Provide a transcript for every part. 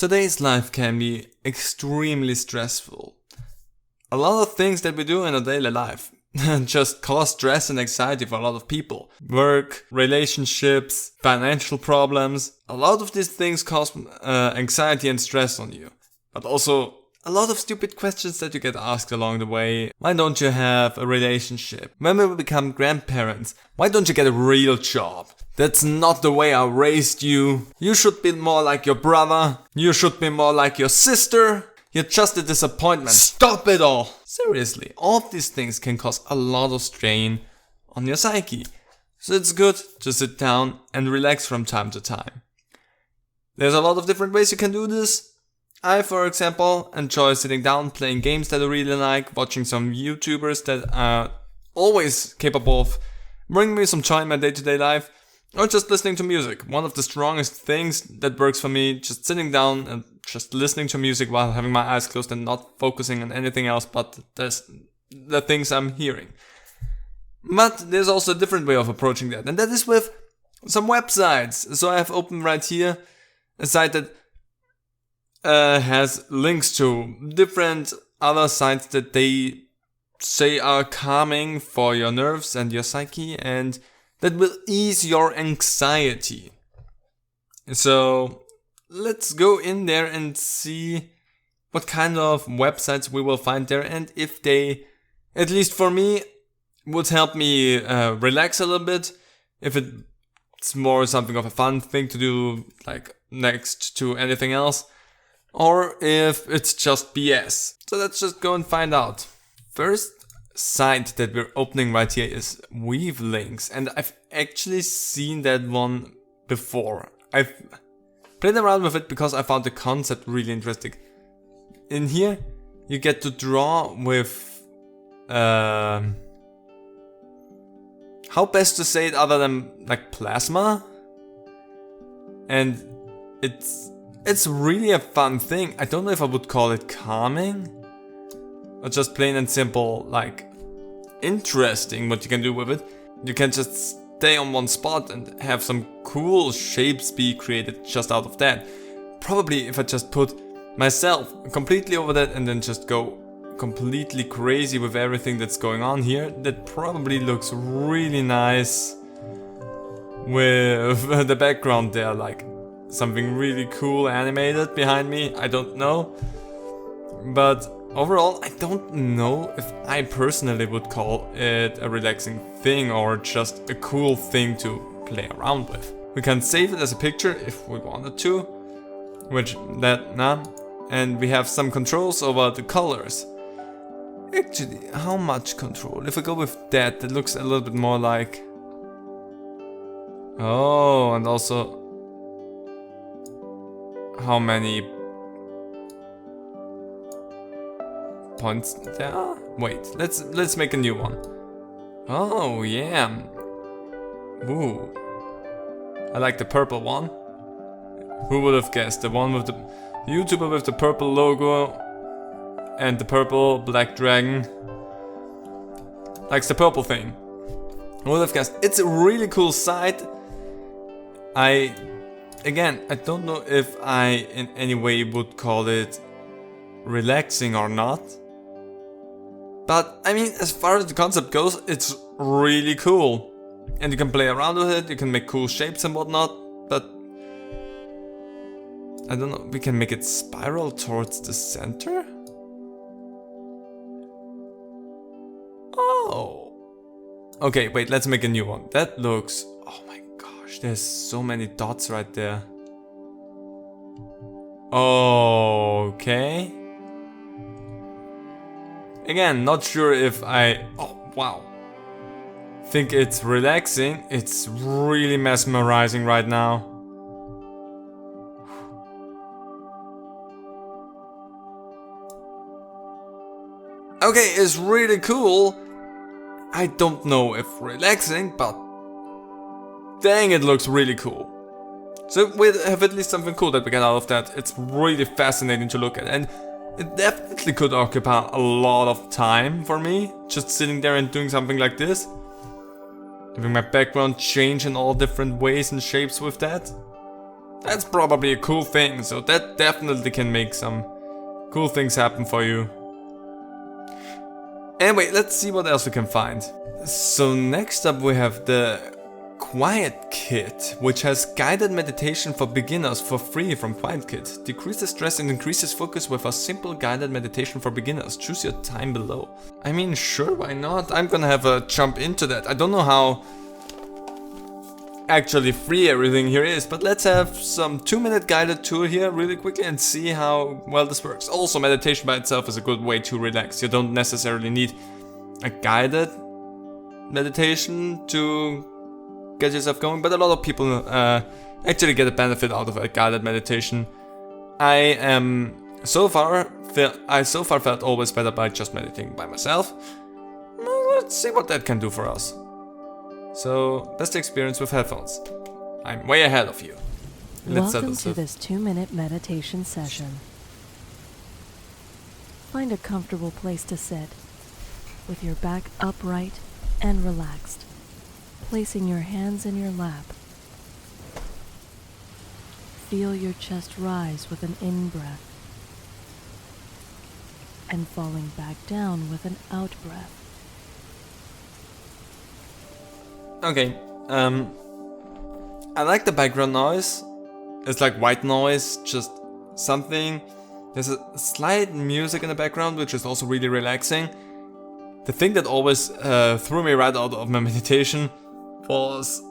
Today's life can be extremely stressful. A lot of things that we do in our daily life just cause stress and anxiety for a lot of people. Work, relationships, financial problems. A lot of these things cause anxiety and stress on you. But also a lot of stupid questions that you get asked along the way. Why don't you have a relationship? When we become grandparents, why don't you get a real job? That's not the way I raised you. You should be more like your brother. You should be more like your sister. You're just a disappointment. Stop it all. Seriously, all of these things can cause a lot of strain on your psyche. So it's good to sit down and relax from time to time. There's a lot of different ways you can do this. I, for example, enjoy sitting down, playing games that I really like, watching some YouTubers that are always capable of bringing me some joy in my day-to-day life, or just listening to music. One of the strongest things that works for me, just sitting down and just listening to music while having my eyes closed and not focusing on anything else but the things I'm hearing. But there's also a different way of approaching that, and that is with some websites. So I have open right here a site that has links to different other sites that they say are calming for your nerves and your psyche and that will ease your anxiety. So let's go in there and see what kind of websites we will find there and if they, at least for me, would help me relax a little bit. If it's more something of a fun thing to do, like next to anything else, or if it's just BS. So let's just go and find out. First site that we're opening right here is Weave Links, and I've actually seen that one before. I've played around with it because I found the concept really interesting. In here, you get to draw with how best to say it other than like plasma, and it's really a fun thing. I don't know if I would call it calming or just plain and simple, like interesting what you can do with it. You can just stay on one spot and have some cool shapes be created just out of that. Probably if I just put myself completely over that and then just go completely crazy with everything that's going on here, that probably looks really nice with the background there, like something really cool animated behind me. I don't know, but overall, I don't know if I personally would call it a relaxing thing or just a cool thing to play around with. We can save it as a picture if we wanted to, which and we have some controls over the colors. Actually, how much control? If I go with that looks a little bit more like... Oh, and also how many points there are? Wait, let's make a new one. Oh yeah. Ooh. I like the purple one. Who would have guessed? The one with the YouTuber with the purple logo and the purple black dragon likes the purple thing. Who would have guessed? It's a really cool site. I don't know if I in any way would call it relaxing or not. But I mean, as far as the concept goes, it's really cool. And you can play around with it, you can make cool shapes and whatnot, but I don't know, we can make it spiral towards the center? Oh. Okay, wait, let's make a new one. That looks... Oh my gosh, there's so many dots right there. Okay. Again, not sure if I... Oh, wow. Think it's relaxing. It's really mesmerizing right now. Okay, it's really cool. I don't know if relaxing, but dang, it looks really cool. So we have at least something cool that we get out of that. It's really fascinating to look at, and it definitely could occupy a lot of time for me, just sitting there and doing something like this. Having my background change in all different ways and shapes with that. That's probably a cool thing, so that definitely can make some cool things happen for you. Anyway, let's see what else we can find. So next up we have the Quiet Kit, which has guided meditation for beginners for free from Quiet Kit. Decreases stress and increases focus with a simple guided meditation for beginners. Choose your time below. I mean, sure, why not? I'm gonna have a jump into that. I don't know how actually free everything here is, but let's have some 2-minute guided tour here really quickly and see how well this works. Also, meditation by itself is a good way to relax. You don't necessarily need a guided meditation to get yourself going, but a lot of people actually get a benefit out of a guided meditation. I so far felt always better by just meditating by myself. Well, let's see what that can do for us. So, best experience with headphones. I'm way ahead of you. Welcome to this 2-minute meditation session. Find a comfortable place to sit, with your back upright and relaxed, placing your hands in your lap. Feel your chest rise with an in-breath, and falling back down with an out-breath. Okay, I like the background noise. It's like white noise, just something. There's a slight music in the background, which is also really relaxing. The thing that always threw me right out of my meditation was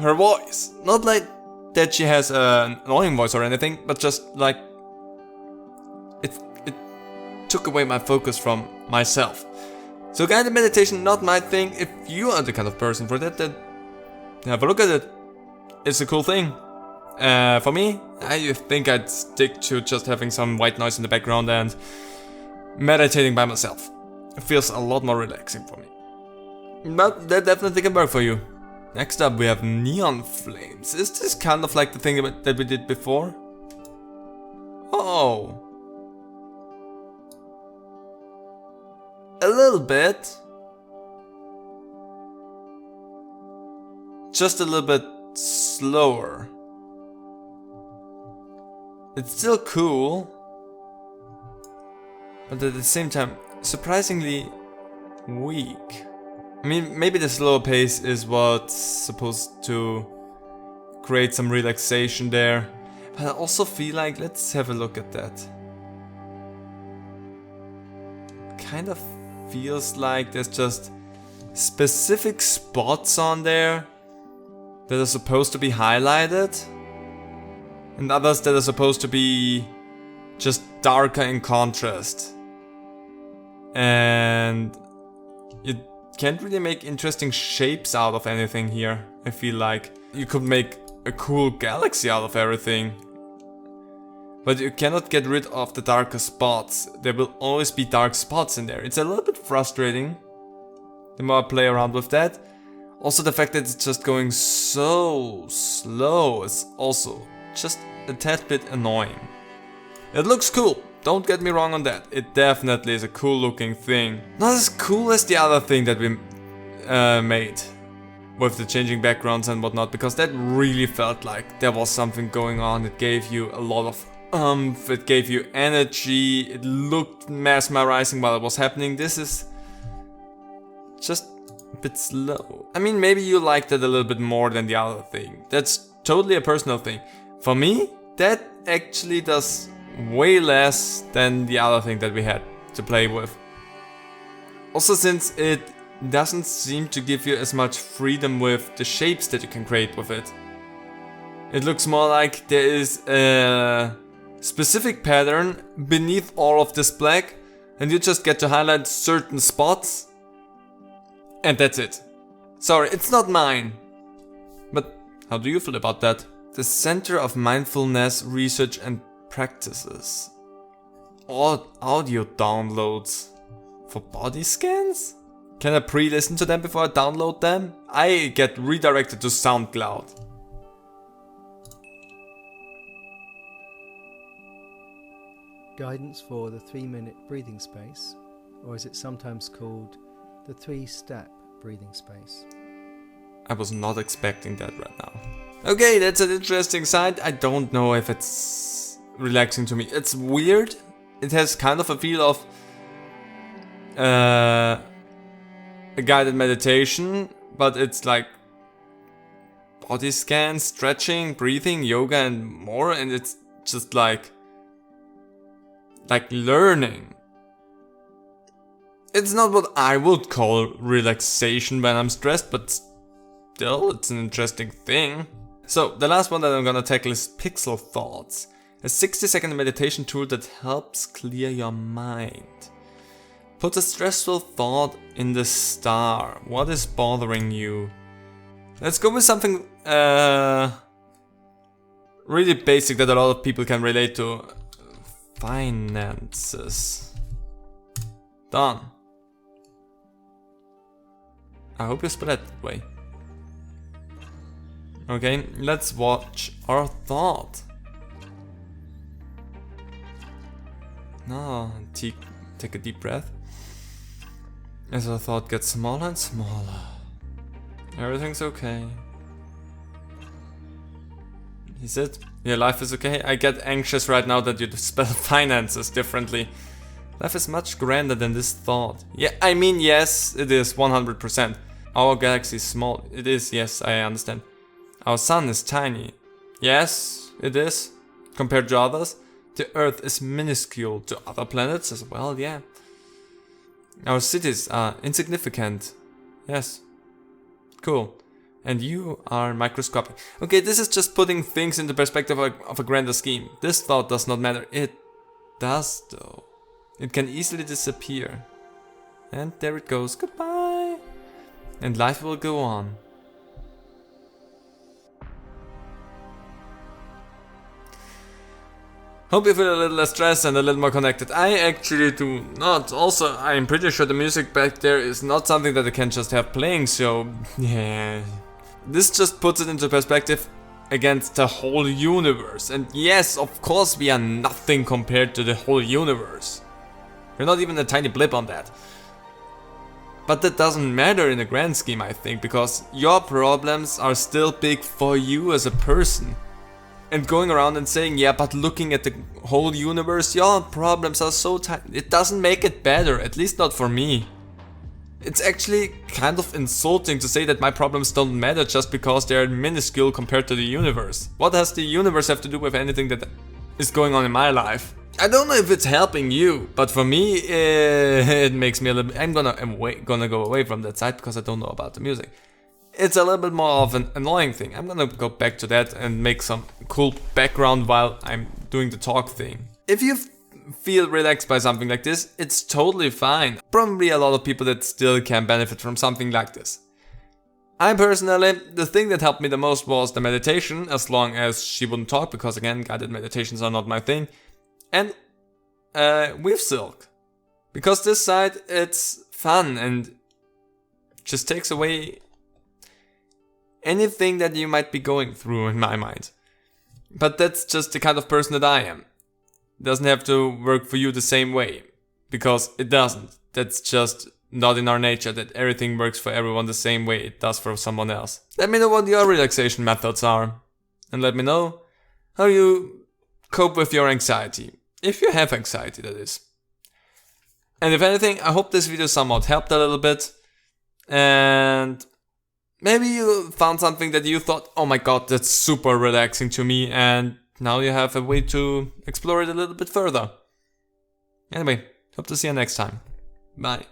her voice. Not like that she has an annoying voice or anything, but just like it took away my focus from myself. So guided meditation, not my thing. If you are the kind of person for that, then have a look at it. It's a cool thing. For me, I think I'd stick to just having some white noise in the background and meditating by myself. It feels a lot more relaxing for me. But that definitely can work for you. Next up we have neon flames. Is this kind of like the thing that we did before? Oh. A little bit. Just a little bit slower. It's still cool, but at the same time surprisingly weak. I mean, maybe the slower pace is what's supposed to create some relaxation there, but I also feel like, let's have a look at that. Kind of feels like there's just specific spots on there that are supposed to be highlighted, and others that are supposed to be just darker in contrast. And you can't really make interesting shapes out of anything here. I feel like you could make a cool galaxy out of everything, but you cannot get rid of the darker spots. There will always be dark spots in there. It's a little bit frustrating the more I play around with that. Also, the fact that it's just going so slow is also just a tad bit annoying. It looks cool, don't get me wrong on that. It definitely is a cool looking thing. Not as cool as the other thing that we made with the changing backgrounds and whatnot, because that really felt like there was something going on. It gave you a lot of it gave you energy, it looked mesmerizing while it was happening. This is just a bit slow. I mean, maybe you liked it a little bit more than the other thing. That's totally a personal thing. For me, that actually does way less than the other thing that we had to play with. Also, since it doesn't seem to give you as much freedom with the shapes that you can create with it. It looks more like there is a specific pattern beneath all of this black, and you just get to highlight certain spots, and that's it. Sorry, it's not mine. But how do you feel about that? The Center of Mindfulness Research and Practices. Audio downloads for body scans? Can I pre-listen to them before I download them? I get redirected to SoundCloud. Guidance for the 3-minute breathing space, or as it's sometimes called, the 3-step breathing space. I was not expecting that right now. Okay, that's an interesting side. I don't know if it's relaxing to me. It's weird. It has kind of a feel of a guided meditation, but it's like body scan, stretching, breathing, yoga and more, and it's just like learning. It's not what I would call relaxation when I'm stressed, but still, it's an interesting thing. So, the last one that I'm gonna tackle is Pixel Thoughts, a 60-second meditation tool that helps clear your mind. Put a stressful thought in the star. What is bothering you? Let's go with something really basic that a lot of people can relate to. Finances. Done. I hope you spell it that way. Okay, let's watch our thought. Now, take a deep breath. As our thought gets smaller and smaller. Everything's okay. Is it? Your life is okay? I get anxious right now that you spell finances differently. Life is much grander than this thought. Yeah, I mean, yes, it is 100%. Our galaxy is small. It is, yes, I understand. Our sun is tiny. Yes, it is. Compared to others. The Earth is minuscule to other planets as well, yeah. Our cities are insignificant. Yes. Cool. And you are microscopic. Okay, this is just putting things into perspective of a grander scheme. This thought does not matter. It does, though. It can easily disappear. And there it goes. Goodbye. And life will go on. Hope you feel a little less stressed and a little more connected. I actually do not. Also, I'm pretty sure the music back there is not something that I can just have playing, so yeah. This just puts it into perspective against the whole universe. And yes, of course we are nothing compared to the whole universe. We're not even a tiny blip on that. But that doesn't matter in the grand scheme, I think, because your problems are still big for you as a person. And going around and saying, yeah, but looking at the whole universe, your problems are so tiny. It doesn't make it better, at least not for me. It's actually kind of insulting to say that my problems don't matter just because they're minuscule compared to the universe. What does the universe have to do with anything that is going on in my life? I don't know if it's helping you, but for me, it makes me a little bit... I'm gonna go away from that side because I don't know about the music. It's a little bit more of an annoying thing. I'm gonna go back to that and make some cool background while I'm doing the talk thing. If you feel relaxed by something like this, it's totally fine. Probably a lot of people that still can benefit from something like this. I personally, the thing that helped me the most was the meditation, as long as she wouldn't talk, because again, guided meditations are not my thing. And with silk. Because this side, it's fun and just takes away anything that you might be going through in my mind. But that's just the kind of person that I am. It doesn't have to work for you the same way. Because it doesn't. That's just not in our nature that everything works for everyone the same way it does for someone else. Let me know what your relaxation methods are. And let me know how you cope with your anxiety. If you have anxiety, that is. And if anything, I hope this video somewhat helped a little bit. And maybe you found something that you thought, oh my god, that's super relaxing to me, and now you have a way to explore it a little bit further. Anyway, hope to see you next time. Bye.